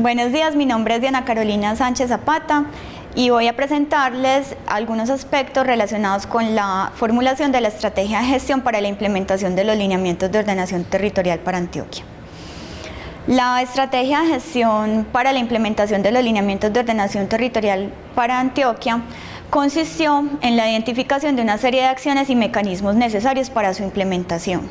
Buenos días, mi nombre es Diana Carolina Sánchez Zapata y voy a presentarles algunos aspectos relacionados con la formulación de la estrategia de gestión para la implementación de los lineamientos de ordenación territorial para Antioquia. La estrategia de gestión para la implementación de los lineamientos de ordenación territorial para Antioquia consistió en la identificación de una serie de acciones y mecanismos necesarios para su implementación,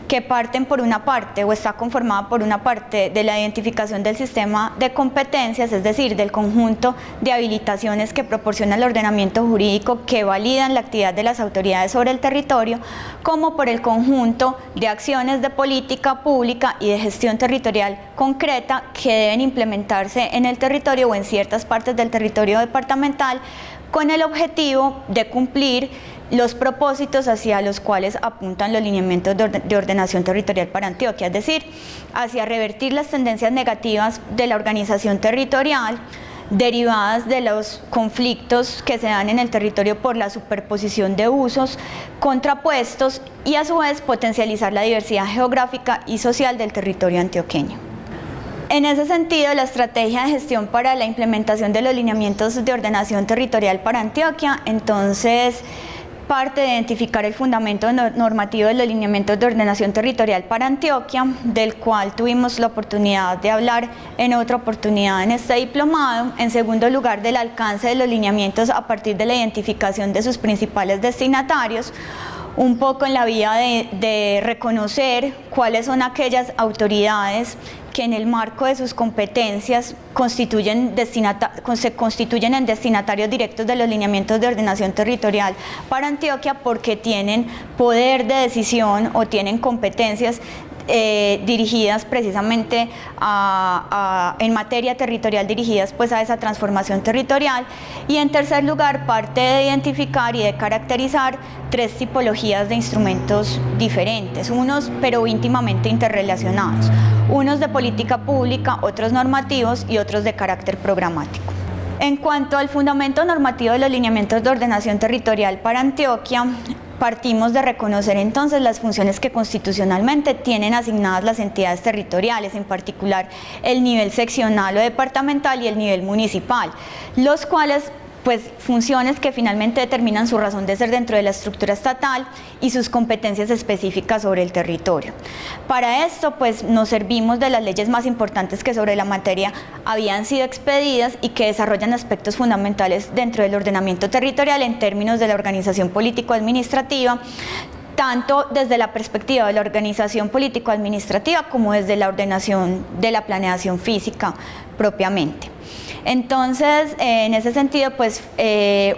que parten por una parte o está conformada por una parte de la identificación del sistema de competencias, es decir, del conjunto de habilitaciones que proporciona el ordenamiento jurídico que validan la actividad de las autoridades sobre el territorio, como por el conjunto de acciones de política pública y de gestión territorial concreta que deben implementarse en el territorio o en ciertas partes del territorio departamental con el objetivo de cumplir los propósitos hacia los cuales apuntan los lineamientos de ordenación territorial para Antioquia, es decir, hacia revertir las tendencias negativas de la organización territorial derivadas de los conflictos que se dan en el territorio por la superposición de usos contrapuestos y a su vez potencializar la diversidad geográfica y social del territorio antioqueño. En ese sentido, la estrategia de gestión para la implementación de los lineamientos de ordenación territorial para Antioquia, entonces, parte de identificar el fundamento normativo de los lineamientos de ordenación territorial para Antioquia, del cual tuvimos la oportunidad de hablar en otra oportunidad en este diplomado. En segundo lugar, del alcance de los lineamientos a partir de la identificación de sus principales destinatarios, un poco en la vía de reconocer cuáles son aquellas autoridades que en el marco de sus competencias se constituyen en destinatarios directos de los lineamientos de ordenación territorial para Antioquia porque tienen poder de decisión o tienen competencias dirigidas precisamente en materia territorial, dirigidas pues a esa transformación territorial. Y en tercer lugar, parte de identificar y de caracterizar tres tipologías de instrumentos diferentes, unos pero íntimamente interrelacionados, unos de política pública, otros normativos y otros de carácter programático. En cuanto al fundamento normativo de los lineamientos de ordenación territorial para Antioquia, partimos de reconocer entonces las funciones que constitucionalmente tienen asignadas las entidades territoriales, en particular el nivel seccional o departamental y el nivel municipal, los cuales funciones que finalmente determinan su razón de ser dentro de la estructura estatal y sus competencias específicas sobre el territorio. Para esto nos servimos de las leyes más importantes que sobre la materia habían sido expedidas y que desarrollan aspectos fundamentales dentro del ordenamiento territorial en términos de la organización político-administrativa, tanto desde la perspectiva de la organización político-administrativa como desde la ordenación de la planeación física propiamente. Entonces, en ese sentido,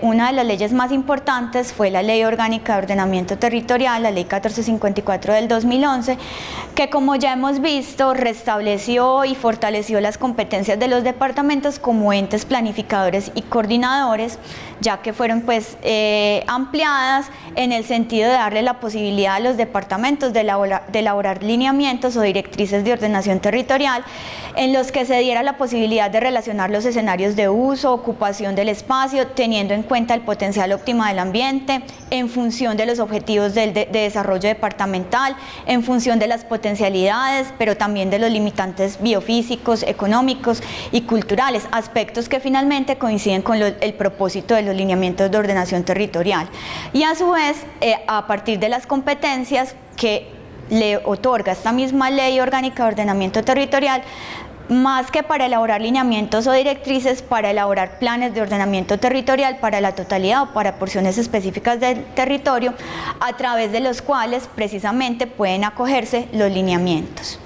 una de las leyes más importantes fue la Ley Orgánica de Ordenamiento Territorial, la Ley 1454 del 2011, que, como ya hemos visto, restableció y fortaleció las competencias de los departamentos como entes planificadores y coordinadores, ya que fueron ampliadas en el sentido de darle la posibilidad a los departamentos de elaborar lineamientos o directrices de ordenación territorial en los que se diera la posibilidad de relacionar los escenarios de uso, ocupación del espacio, teniendo en cuenta el potencial óptimo del ambiente, en función de los objetivos de desarrollo departamental, en función de las potencialidades, pero también de los limitantes biofísicos, económicos y culturales, aspectos que finalmente coinciden con el propósito de los lineamientos de ordenación territorial. Y a su vez, a partir de las competencias que le otorga esta misma Ley Orgánica de Ordenamiento Territorial, más que para elaborar lineamientos o directrices, para elaborar planes de ordenamiento territorial para la totalidad o para porciones específicas del territorio, a través de los cuales precisamente pueden acogerse los lineamientos.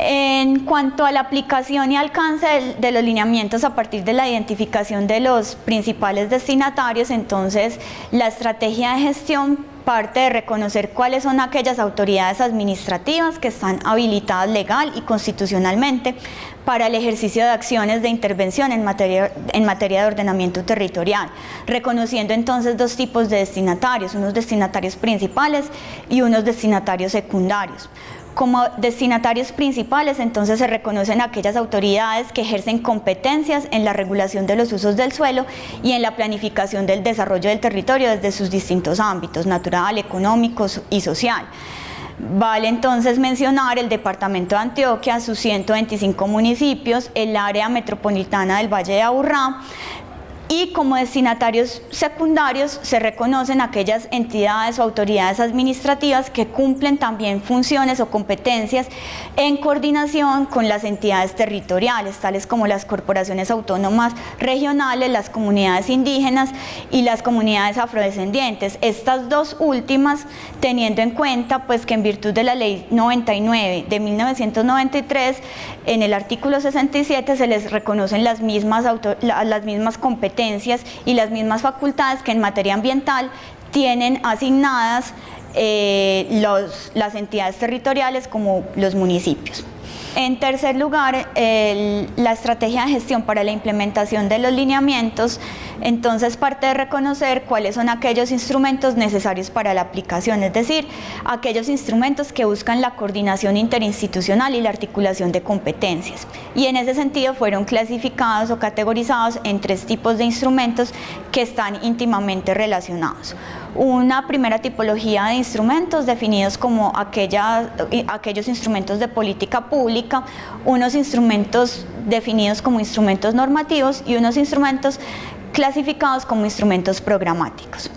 En cuanto a la aplicación y alcance de los lineamientos a partir de la identificación de los principales destinatarios, entonces la estrategia de gestión parte de reconocer cuáles son aquellas autoridades administrativas que están habilitadas legal y constitucionalmente para el ejercicio de acciones de intervención en materia de ordenamiento territorial, reconociendo entonces dos tipos de destinatarios, unos destinatarios principales y unos destinatarios secundarios. Como destinatarios principales, entonces, se reconocen aquellas autoridades que ejercen competencias en la regulación de los usos del suelo y en la planificación del desarrollo del territorio desde sus distintos ámbitos, natural, económico y social. Vale entonces mencionar el departamento de Antioquia, sus 125 municipios, el área metropolitana del Valle de Aburrá, y como destinatarios secundarios se reconocen aquellas entidades o autoridades administrativas que cumplen también funciones o competencias en coordinación con las entidades territoriales, tales como las corporaciones autónomas regionales, las comunidades indígenas y las comunidades afrodescendientes. Estas dos últimas, teniendo en cuenta pues que en virtud de la Ley 99 de 1993, en el artículo 67 se les reconocen las mismas competencias y las mismas facultades que en materia ambiental tienen asignadas las entidades territoriales como los municipios. En tercer lugar, la estrategia de gestión para la implementación de los lineamientos, entonces parte de reconocer cuáles son aquellos instrumentos necesarios para la aplicación, es decir, aquellos instrumentos que buscan la coordinación interinstitucional y la articulación de competencias. Y en ese sentido fueron clasificados o categorizados en 3 tipos de instrumentos que están íntimamente relacionados. Una primera tipología de instrumentos definidos como aquellos instrumentos de política pública, unos instrumentos definidos como instrumentos normativos y unos instrumentos clasificados como instrumentos programáticos.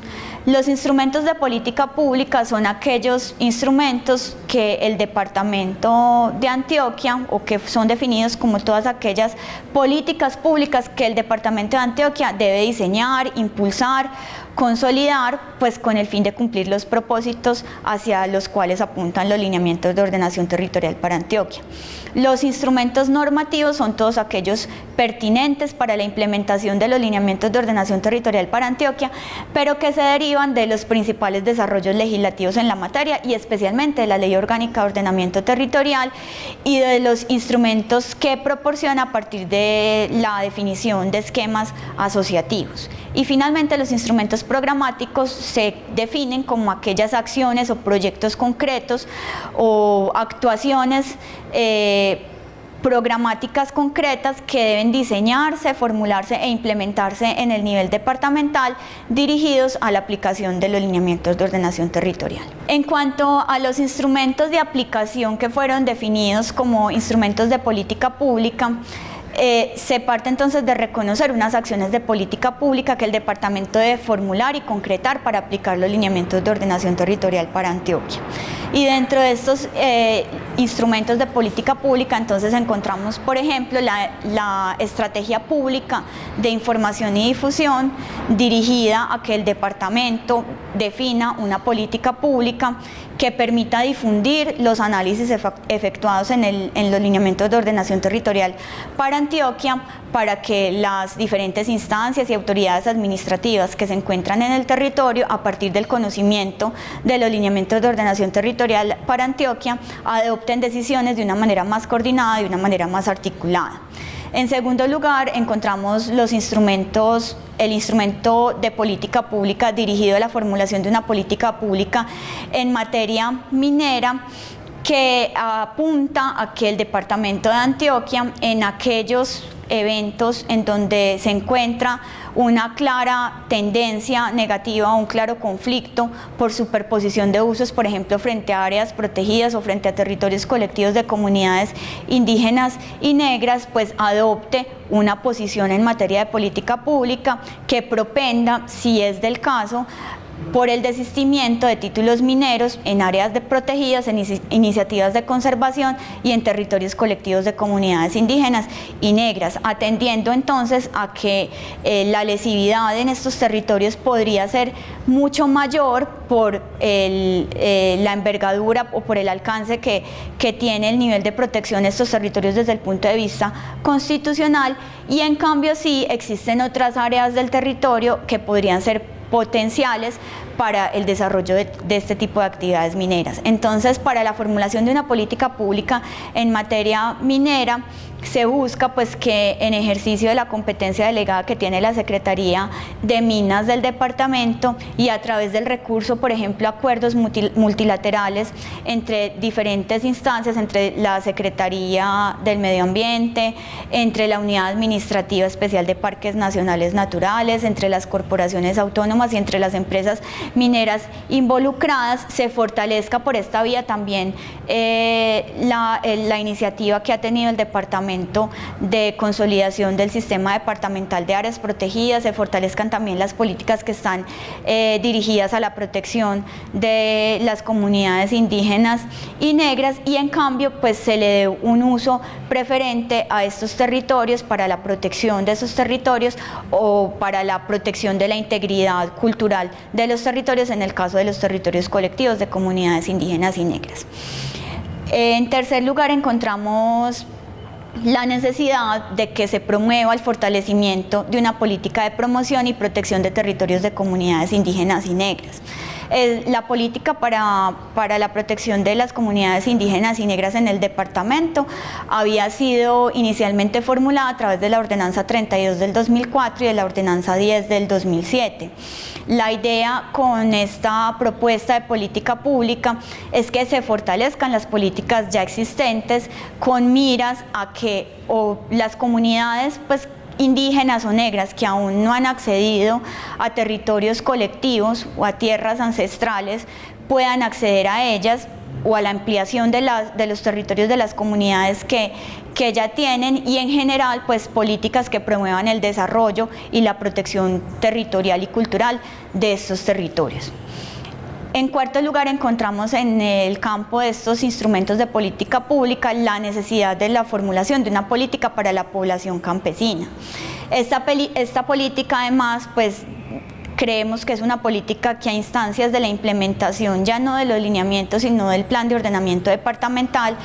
Los instrumentos de política pública son aquellos instrumentos que el departamento de Antioquia, o que son definidos como todas aquellas políticas públicas que el departamento de Antioquia debe diseñar, impulsar, consolidar, pues con el fin de cumplir los propósitos hacia los cuales apuntan los lineamientos de ordenación territorial para Antioquia. Los instrumentos normativos son todos aquellos pertinentes para la implementación de los lineamientos de ordenación territorial para Antioquia, pero que se derivan de los principales desarrollos legislativos en la materia y especialmente de la Ley Orgánica de Ordenamiento Territorial y de los instrumentos que proporciona a partir de la definición de esquemas asociativos. Y finalmente los instrumentos programáticos se definen como aquellas acciones o proyectos concretos o actuaciones programáticas concretas que deben diseñarse, formularse e implementarse en el nivel departamental dirigidos a la aplicación de los lineamientos de ordenación territorial. En cuanto a los instrumentos de aplicación que fueron definidos como instrumentos de política pública, se parte entonces de reconocer unas acciones de política pública que el departamento debe formular y concretar para aplicar los lineamientos de ordenación territorial para Antioquia. Y dentro de estos instrumentos de política pública entonces encontramos, por ejemplo, la estrategia pública de información y difusión dirigida a que el departamento defina una política pública que permita difundir los análisis efectuados en los lineamientos de ordenación territorial para Antioquia, para que las diferentes instancias y autoridades administrativas que se encuentran en el territorio, a partir del conocimiento de los lineamientos de ordenación territorial para Antioquia, adopten decisiones de una manera más coordinada y de una manera más articulada. En segundo lugar, encontramos el instrumento de política pública dirigido a la formulación de una política pública en materia minera, que apunta a que el departamento de Antioquia, en aquellos eventos en donde se encuentra una clara tendencia negativa o un claro conflicto por superposición de usos, por ejemplo, frente a áreas protegidas o frente a territorios colectivos de comunidades indígenas y negras, pues adopte una posición en materia de política pública que propenda, si es del caso, por el desistimiento de títulos mineros en áreas protegidas, en iniciativas de conservación y en territorios colectivos de comunidades indígenas y negras, atendiendo entonces a que la lesividad en estos territorios podría ser mucho mayor por la envergadura o por el alcance que tiene el nivel de protección de estos territorios desde el punto de vista constitucional, y en cambio sí existen otras áreas del territorio que podrían ser potenciales para el desarrollo de este tipo de actividades mineras. Entonces, para la formulación de una política pública en materia minera, se busca pues que en ejercicio de la competencia delegada que tiene la Secretaría de Minas del departamento y a través del recurso, por ejemplo, acuerdos multilaterales entre diferentes instancias, entre la Secretaría del Medio Ambiente, entre la Unidad Administrativa Especial de Parques Nacionales Naturales, entre las corporaciones autónomas y entre las empresas mineras involucradas, se fortalezca por esta vía también la iniciativa que ha tenido el departamento de consolidación del sistema departamental de áreas protegidas, se fortalezcan también las políticas que están dirigidas a la protección de las comunidades indígenas y negras, y en cambio pues se le dé un uso preferente a estos territorios para la protección de esos territorios o para la protección de la integridad cultural de los territorios, en el caso de los territorios colectivos de comunidades indígenas y negras. En tercer lugar, encontramos la necesidad de que se promueva el fortalecimiento de una política de promoción y protección de territorios de comunidades indígenas y negras. La política para la protección de las comunidades indígenas y negras en el departamento había sido inicialmente formulada a través de la Ordenanza 32 del 2004 y de la Ordenanza 10 del 2007. La idea con esta propuesta de política pública es que se fortalezcan las políticas ya existentes con miras a que las comunidades indígenas o negras que aún no han accedido a territorios colectivos o a tierras ancestrales puedan acceder a ellas, o a la ampliación de los territorios de las comunidades que ya tienen, y en general políticas que promuevan el desarrollo y la protección territorial y cultural de estos territorios. En cuarto lugar, encontramos en el campo de estos instrumentos de política pública la necesidad de la formulación de una política para la población campesina. Esta política, además, creemos que es una política que a instancias de la implementación ya no de los lineamientos sino del plan de ordenamiento departamental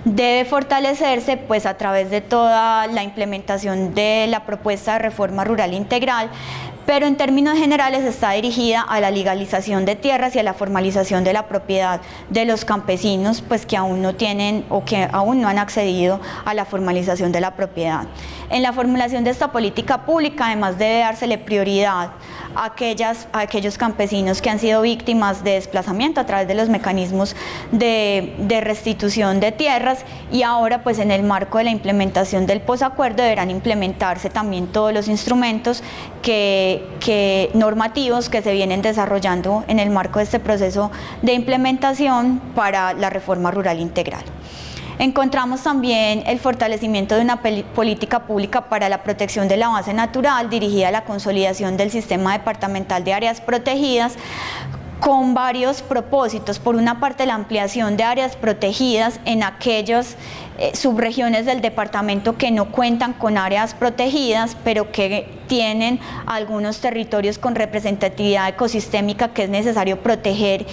debe fortalecerse a través de toda la implementación de la propuesta de reforma rural integral, pero en términos generales está dirigida a la legalización de tierras y a la formalización de la propiedad de los campesinos que aún no tienen o que aún no han accedido a la formalización de la propiedad. En la formulación de esta política pública, además, debe dársele prioridad a aquellos campesinos que han sido víctimas de desplazamiento a través de los mecanismos de restitución de tierras, y ahora en el marco de la implementación del posacuerdo deberán implementarse también todos los instrumentos normativos que se vienen desarrollando en el marco de este proceso de implementación para la reforma rural integral. Encontramos también el fortalecimiento de una política pública para la protección de la base natural dirigida a la consolidación del sistema departamental de áreas protegidas, con varios propósitos. Por una parte, la ampliación de áreas protegidas en aquellas subregiones del departamento que no cuentan con áreas protegidas, pero que tienen algunos territorios con representatividad ecosistémica que es necesario proteger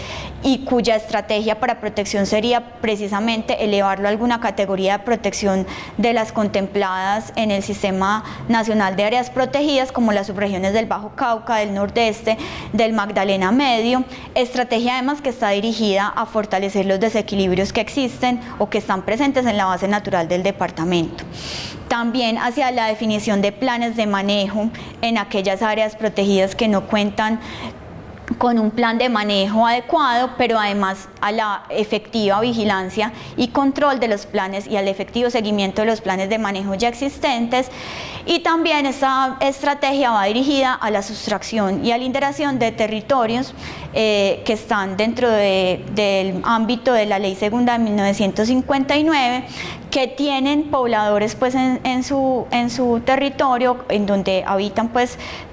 y cuya estrategia para protección sería precisamente elevarlo a alguna categoría de protección de las contempladas en el Sistema Nacional de Áreas Protegidas, como las subregiones del Bajo Cauca, del Nordeste, del Magdalena Medio. Estrategia además que está dirigida a fortalecer los desequilibrios que existen o que están presentes en la base natural del departamento. También hacia la definición de planes de manejo en aquellas áreas protegidas que no cuentan con un plan de manejo adecuado, pero además a la efectiva vigilancia y control de los planes y al efectivo seguimiento de los planes de manejo ya existentes. Y también esta estrategia va dirigida a la sustracción y a la inderación de territorios que están dentro del ámbito de la Ley Segunda de 1959, que tienen pobladores en su territorio, en donde habitan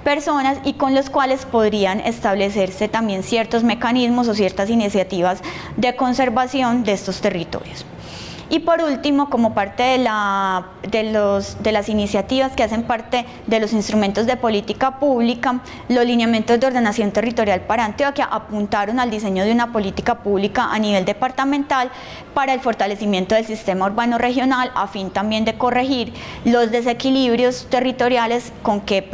personas, y con los cuales podrían establecerse también ciertos mecanismos o ciertas iniciativas de conservación de estos territorios. Y por último, como parte de las iniciativas que hacen parte de los instrumentos de política pública, los lineamientos de ordenación territorial para Antioquia apuntaron al diseño de una política pública a nivel departamental para el fortalecimiento del sistema urbano regional, a fin también de corregir los desequilibrios territoriales con que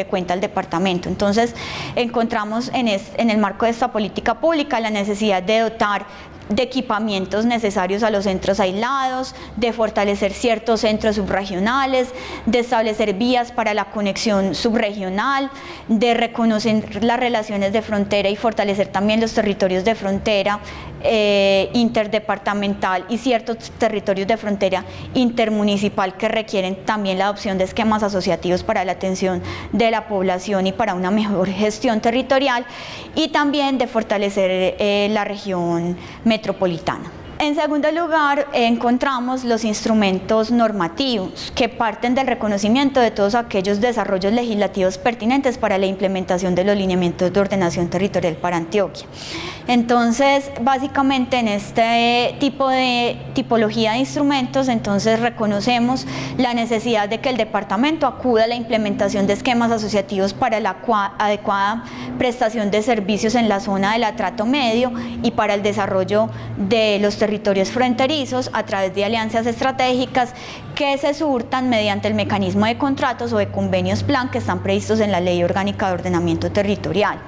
cuenta el departamento. Entonces, encontramos en el marco de esta política pública la necesidad de dotar de equipamientos necesarios a los centros aislados, de fortalecer ciertos centros subregionales, de establecer vías para la conexión subregional, de reconocer las relaciones de frontera y fortalecer también los territorios de frontera interdepartamental y ciertos territorios de frontera intermunicipal que requieren también la adopción de esquemas asociativos para la atención de la población y para una mejor gestión territorial, y también de fortalecer la región metropolitana. En segundo lugar, encontramos los instrumentos normativos que parten del reconocimiento de todos aquellos desarrollos legislativos pertinentes para la implementación de los lineamientos de ordenación territorial para Antioquia. Entonces, básicamente en este tipo de tipología de instrumentos, entonces reconocemos la necesidad de que el departamento acuda a la implementación de esquemas asociativos para la adecuada prestación de servicios en la zona del atrato medio y para el desarrollo de los territorios fronterizos a través de alianzas estratégicas que se surtan mediante el mecanismo de contratos o de convenios plan que están previstos en la Ley Orgánica de Ordenamiento Territorial.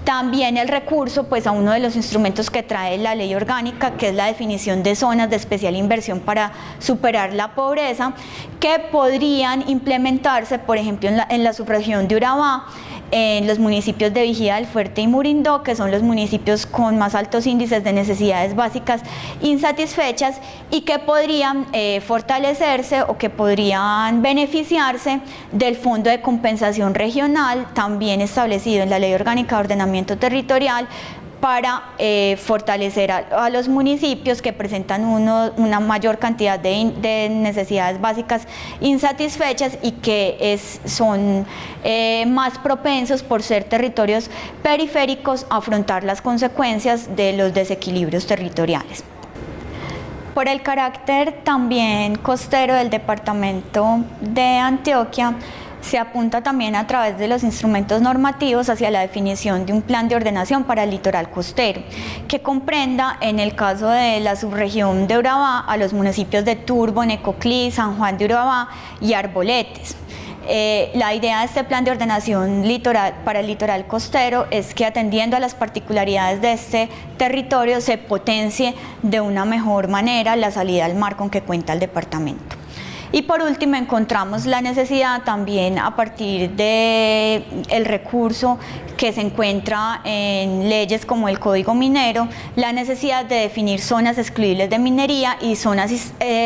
También el recurso pues, a uno de los instrumentos que trae la ley orgánica, que es la definición de zonas de especial inversión para superar la pobreza, que podrían implementarse, por ejemplo, en la subregión de Urabá, en los municipios de Vigía del Fuerte y Murindó, que son los municipios con más altos índices de necesidades básicas insatisfechas y que podrían fortalecerse o que podrían beneficiarse del Fondo de Compensación Regional, también establecido en la Ley Orgánica de Ordenamiento Territorial, para fortalecer a los municipios que presentan una mayor cantidad de necesidades básicas insatisfechas y que son más propensos por ser territorios periféricos a afrontar las consecuencias de los desequilibrios territoriales. Por el carácter también costero del departamento de Antioquia, se apunta también a través de los instrumentos normativos hacia la definición de un plan de ordenación para el litoral costero, que comprenda, en el caso de la subregión de Urabá, a los municipios de Turbo, Necoclí, San Juan de Urabá y Arboletes. La idea de este plan de ordenación para el litoral costero es que, atendiendo a las particularidades de este territorio, se potencie de una mejor manera la salida al mar con que cuenta el departamento. Y por último, encontramos la necesidad también, a partir del recurso que se encuentra en leyes como el Código Minero, la necesidad de definir zonas excluibles de minería y zonas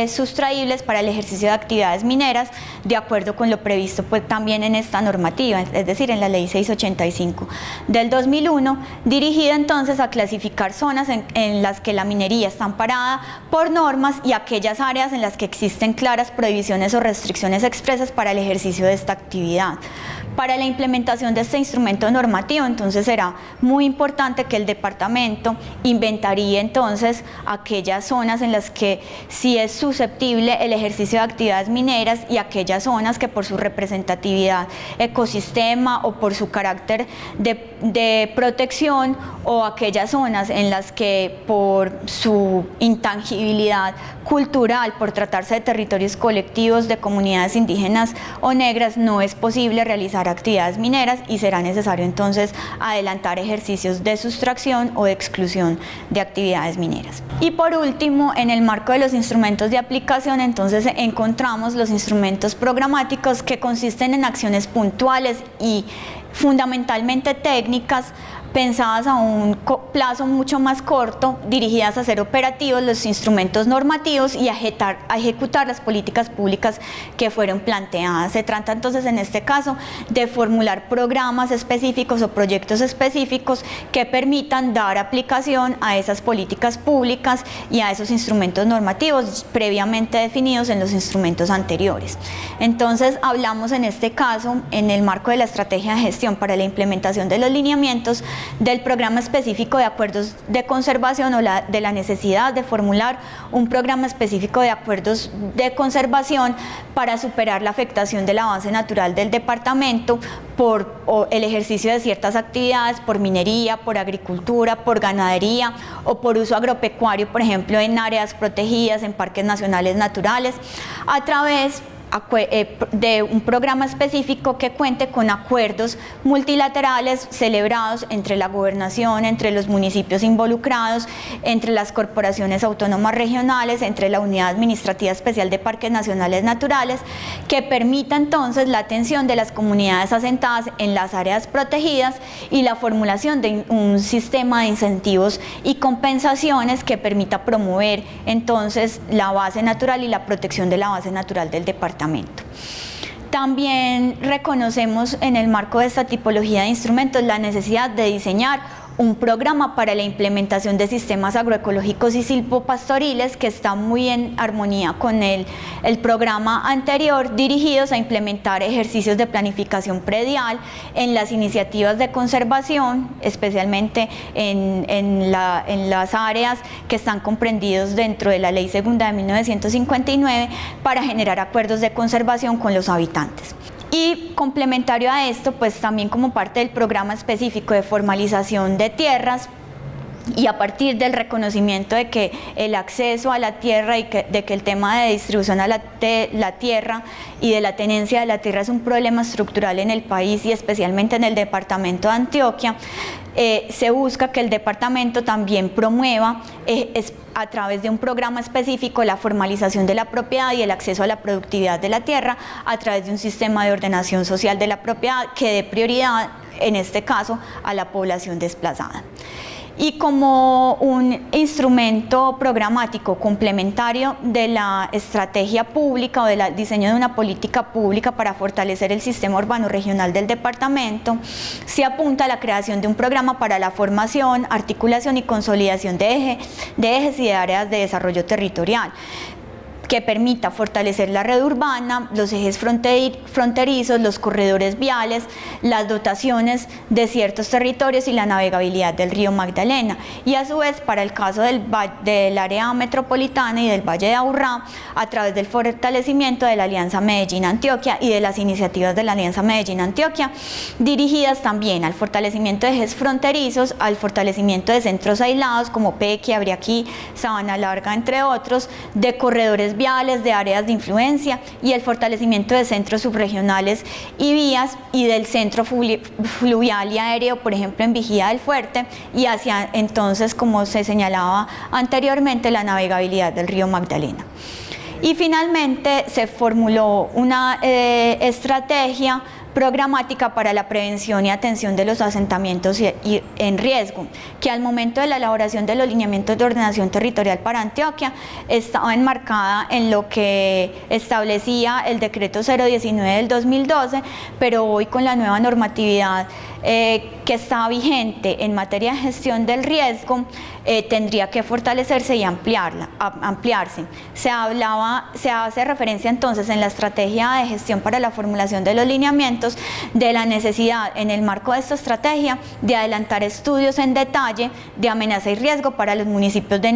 sustraíbles para el ejercicio de actividades mineras, de acuerdo con lo previsto pues también en esta normativa, es decir, en la Ley 685 del 2001, dirigida entonces a clasificar zonas en las que la minería está amparada por normas y aquellas áreas en las que existen claras prohibiciones o restricciones expresas para el ejercicio de esta actividad. Para la implementación de este instrumento normativo, entonces será muy importante que el departamento inventaríe entonces aquellas zonas en las que sí es susceptible el ejercicio de actividades mineras y aquellas zonas que por su representatividad ecosistema o por su carácter de protección, o aquellas zonas en las que por su intangibilidad cultural, por tratarse de territorios colectivos de comunidades indígenas o negras, no es posible realizar actividades mineras y será necesario entonces adelantar ejercicios de sustracción o de exclusión de actividades mineras. Y por último, en el marco de los instrumentos de aplicación, entonces encontramos los instrumentos programáticos, que consisten en acciones puntuales y fundamentalmente técnicas, pensadas a un plazo mucho más corto, dirigidas a hacer operativos los instrumentos normativos y a ejecutar las políticas públicas que fueron planteadas. Se trata entonces en este caso de formular programas específicos o proyectos específicos que permitan dar aplicación a esas políticas públicas y a esos instrumentos normativos previamente definidos en los instrumentos anteriores. Entonces hablamos en este caso, en el marco de la estrategia de gestión para la implementación de los lineamientos, del programa específico de acuerdos de conservación o de la necesidad de formular un programa específico de acuerdos de conservación para superar la afectación del avance natural del departamento por el ejercicio de ciertas actividades, por minería, por agricultura, por ganadería o por uso agropecuario, por ejemplo, en áreas protegidas, en parques nacionales naturales, a través de un programa específico que cuente con acuerdos multilaterales celebrados entre la gobernación, entre los municipios involucrados, entre las corporaciones autónomas regionales, entre la Unidad Administrativa Especial de Parques Nacionales Naturales, que permita entonces la atención de las comunidades asentadas en las áreas protegidas y la formulación de un sistema de incentivos y compensaciones que permita promover entonces la base natural y la protección de la base natural del departamento. También reconocemos en el marco de esta tipología de instrumentos la necesidad de diseñar un programa para la implementación de sistemas agroecológicos y silvopastoriles que está muy en armonía con el programa anterior, dirigidos a implementar ejercicios de planificación predial en las iniciativas de conservación, especialmente en las áreas que están comprendidos dentro de la Ley Segunda de 1959, para generar acuerdos de conservación con los habitantes. Y complementario a esto, pues también como parte del programa específico de formalización de tierras, y a partir del reconocimiento de que el acceso a la tierra y de que el tema de distribución de la tierra y de la tenencia de la tierra es un problema estructural en el país y especialmente en el departamento de Antioquia, se busca que el departamento también promueva a través de un programa específico la formalización de la propiedad y el acceso a la productividad de la tierra a través de un sistema de ordenación social de la propiedad que dé prioridad, en este caso, a la población desplazada. Y como un instrumento programático complementario de la estrategia pública o del diseño de una política pública para fortalecer el sistema urbano regional del departamento, se apunta a la creación de un programa para la formación, articulación y consolidación de ejes y de áreas de desarrollo territorial, que permita fortalecer la red urbana, los ejes fronterizos, los corredores viales, las dotaciones de ciertos territorios y la navegabilidad del río Magdalena. Y a su vez, para el caso del área metropolitana y del Valle de Aburrá, a través del fortalecimiento de la Alianza Medellín-Antioquia y de las iniciativas de la Alianza Medellín-Antioquia, dirigidas también al fortalecimiento de ejes fronterizos, al fortalecimiento de centros aislados como Peque, Abriaquí, Sabana Larga, entre otros, de corredores viales, de áreas de influencia y el fortalecimiento de centros subregionales y vías y del centro fluvial y aéreo, por ejemplo en Vigía del Fuerte, y hacia entonces, como se señalaba anteriormente, la navegabilidad del río Magdalena. Y finalmente se formuló una estrategia programática para la prevención y atención de los asentamientos en riesgo, que al momento de la elaboración de los lineamientos de ordenación territorial para Antioquia estaba enmarcada en lo que establecía el decreto 019 del 2012, pero hoy con la nueva normatividad que está vigente en materia de gestión del riesgo, tendría que fortalecerse y ampliarse. Se hace referencia entonces en la estrategia de gestión para la formulación de los lineamientos de la necesidad, en el marco de esta estrategia, de adelantar estudios en detalle de amenaza y riesgo para los municipios de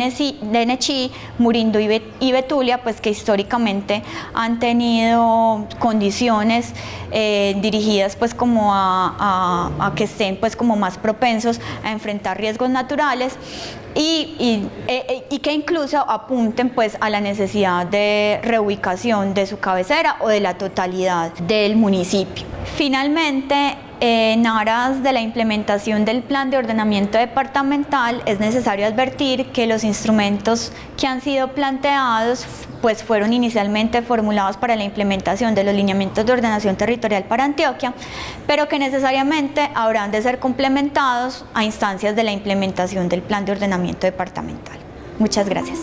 Nechí, Murindo y Betulia, pues que históricamente han tenido condiciones dirigidas pues como a que estén pues como más propensos a enfrentar riesgos naturales y que incluso apunten pues a la necesidad de reubicación de su cabecera o de la totalidad del municipio. Finalmente, en aras de la implementación del plan de ordenamiento departamental, es necesario advertir que los instrumentos que han sido planteados pues fueron inicialmente formulados para la implementación de los lineamientos de ordenación territorial para Antioquia, pero que necesariamente habrán de ser complementados a instancias de la implementación del plan de ordenamiento departamental. Muchas gracias.